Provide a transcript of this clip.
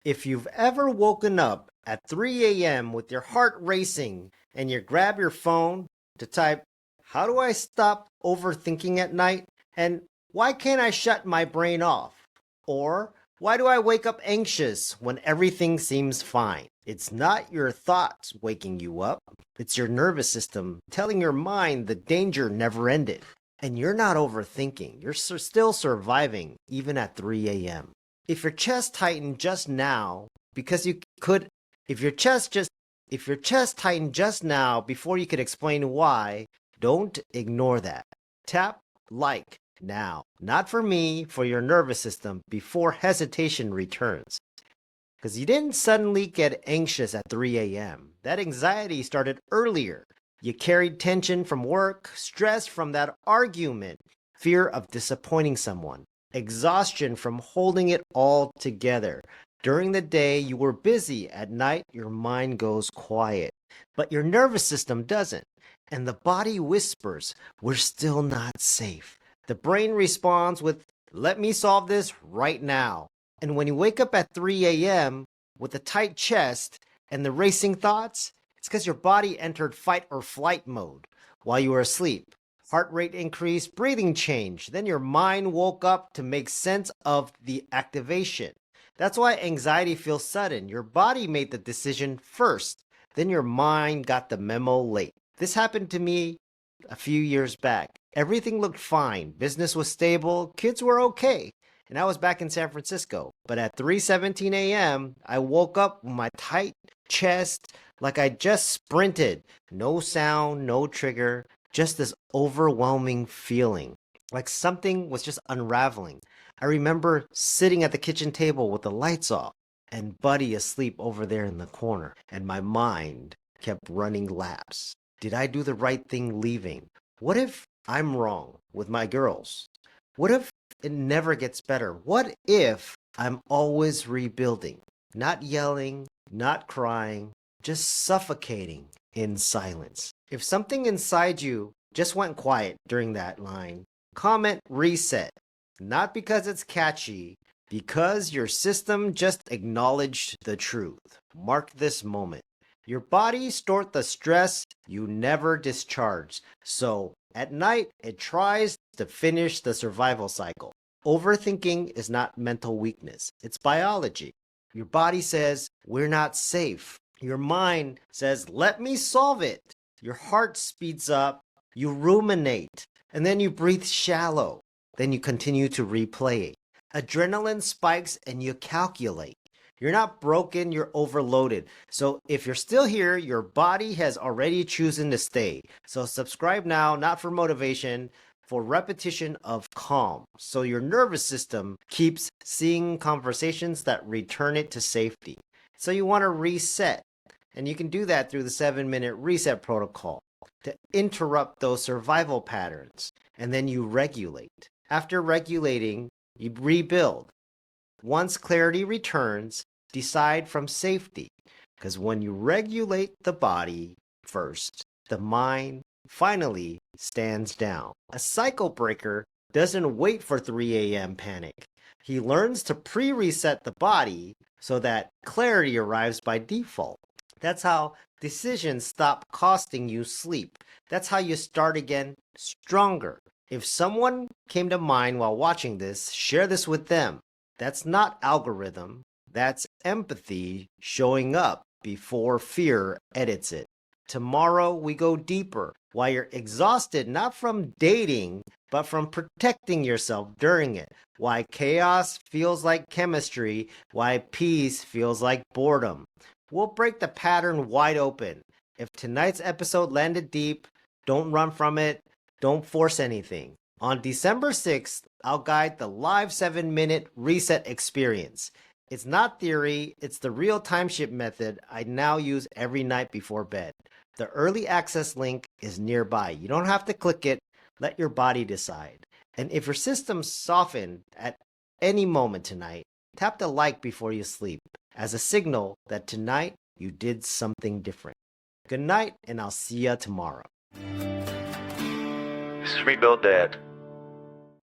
If you've ever woken up at 3 a.m. with your heart racing and you grab your phone to type, "How do I stop overthinking at night?" and "Why can't I shut my brain off?" Or "Why do I wake up anxious when everything seems fine?" It's not your thoughts waking you up, it's your nervous system telling your mind the danger never ended. And you're not overthinking, you're still surviving even at 3 a.m. If your chest tightened just now because you could if your chest tightened just now before you could explain why, don't ignore that. Tap like now. Not for me, for your nervous system before hesitation returns. Because you didn't suddenly get anxious at 3 a.m. That anxiety started earlier. You carried tension from work, stress from that argument, fear of disappointing someone, exhaustion from holding it all together. During the day, you were busy. At night, your mind goes quiet. But your nervous system doesn't. And the body whispers, "We're still not safe." The brain responds with, "Let me solve this right now." And when you wake up at 3 a.m. with a tight chest and the racing thoughts, it's because your body entered fight or flight mode while you were asleep. Heart rate increased, breathing changed. Then your mind woke up to make sense of the activation. That's why anxiety feels sudden. Your body made the decision first, then your mind got the memo late. This happened to me a few years back. Everything looked fine. Business was stable, kids were okay. And I was back in San Francisco. But at 3:17 a.m., I woke up with my tight chest like I just sprinted. No sound, no trigger, just this overwhelming feeling. Like something was just unraveling. I remember sitting at the kitchen table with the lights off and Buddy asleep over there in the corner. And my mind kept running laps. Did I do the right thing leaving? What if I'm wrong with my girls? What if it never gets better? What if I'm always rebuilding? Not yelling, not crying, just suffocating in silence. If something inside you just went quiet during that line, comment reset. Not because it's catchy, because your system just acknowledged the truth. Mark this moment. Your body stored the stress you never discharged. So at night, it tries to finish the survival cycle. Overthinking is not mental weakness, it's biology. Your body says, "We're not safe." Your mind says, "Let me solve it." Your heart speeds up, you ruminate, and then you breathe shallow. Then you continue to replay it. Adrenaline spikes and you calculate. You're not broken, you're overloaded. So if you're still here, your body has already chosen to stay. So subscribe now, not for motivation, for repetition of calm. So your nervous system keeps seeing conversations that return it to safety. So you want to reset. And you can do that through the 7-minute reset protocol to interrupt those survival patterns. And then you regulate. After regulating, you rebuild. Once clarity returns, decide from safety. Because when you regulate the body first, the mind finally stands down. A cycle breaker doesn't wait for 3 a.m. panic. He learns to pre-reset the body so that clarity arrives by default. That's how decisions stop costing you sleep. That's how you start again stronger. If someone came to mind while watching this, share this with them. That's not algorithm. That's empathy showing up before fear edits it. Tomorrow we go deeper. Why you're exhausted not from dating, but from protecting yourself during it. Why chaos feels like chemistry. Why peace feels like boredom. We'll break the pattern wide open. If tonight's episode landed deep, don't run from it. Don't force anything. On December 6th, I'll guide the live 7-minute reset experience. It's not theory, it's the real timeship method I now use every night before bed. The early access link is nearby. You don't have to click it, let your body decide. And if your system softened at any moment tonight, tap the like before you sleep as a signal that tonight you did something different. Good night, and I'll see ya tomorrow. This is Rebuild Dad.